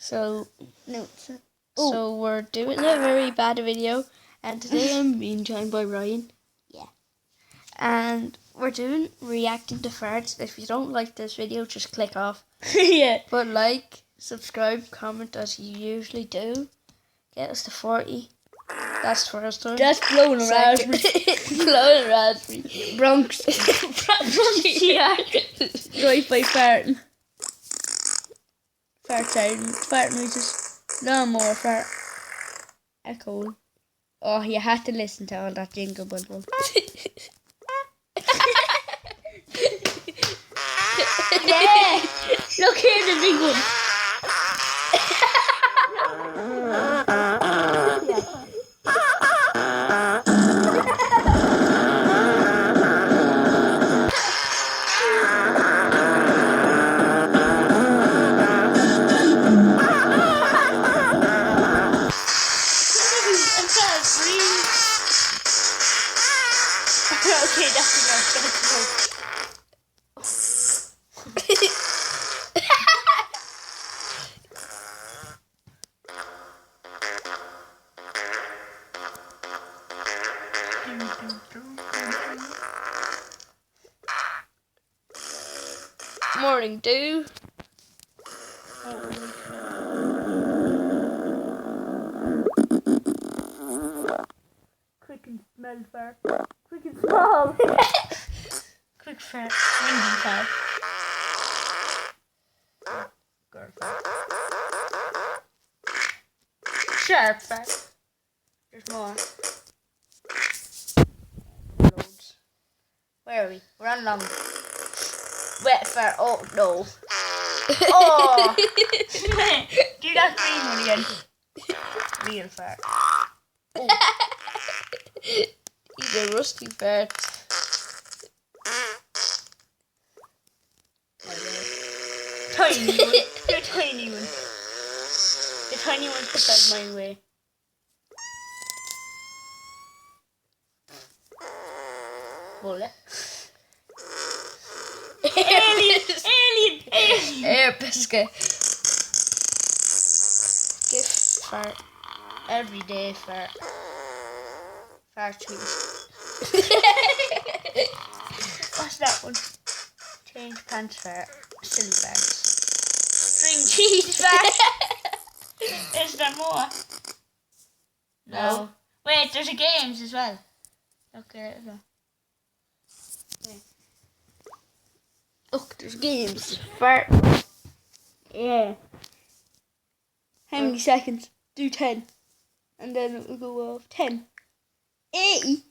So, No. so we're doing a very bad video, and today I'm being joined by Ryan. Yeah. And we're doing reacting to farts. If you don't like this video, just click off. Yeah. But like, subscribe, comment as you usually do. Get us to 40. That's the first one. That's blowing a raspberry. Blowing a raspberry. Bronx. Yeah. Drive-by farting. Fart sound. Fart noises. No more fart. Echo. Oh, you had to listen to all that jingle bundle. Yeah! Look here, the big one. Okay, that's enough. Morning dew. Quick and smell fart. Quick and small. Quick fart. Windy fart. Girl fart. Sharp fart. There's more. Loads. Where are we? We're on long. Wet fart. Oh no. Oh! Do that green one again. Real fart. Oh. He's a rusty fart. Tiny one. The tiny one. The tiny one put that my way. Bullet. Alien! Alien! Alien! Air biscuit. Gift fart. Everyday fart. Fart cheese. What's that one? Change pants fart. Silly fart. String cheese fart. Is there more? No. Wait, there's a games as well. Okay. Look, there's games. Fart. Yeah. How many seconds? Do 10. And then it will go off. 10. 80.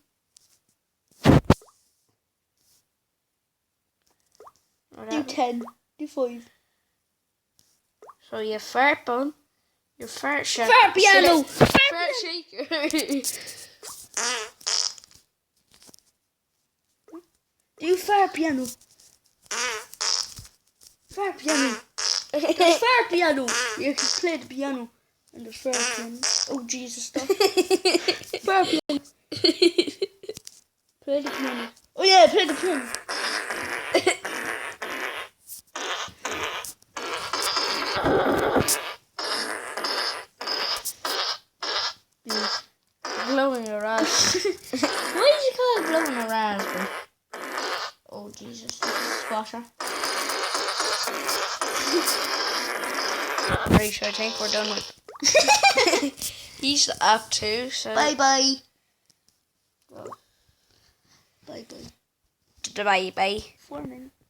Do 10. Do 5. So you fart bun, your fart shaker. Fart piano! Fart shaker. Do fart piano. Fart piano. There's fart piano. You can play the piano. And there's fart piano. Oh Jesus, stop. Fart piano. Play the piano. Oh yeah, play the piano. Blowing a raspberry. Why is it called blowing a raspberry? Oh Jesus, this is a squasher. Very sure I think we're done with. He's the app too, so Bye bye. Bye bye. bye bye. 4 minutes.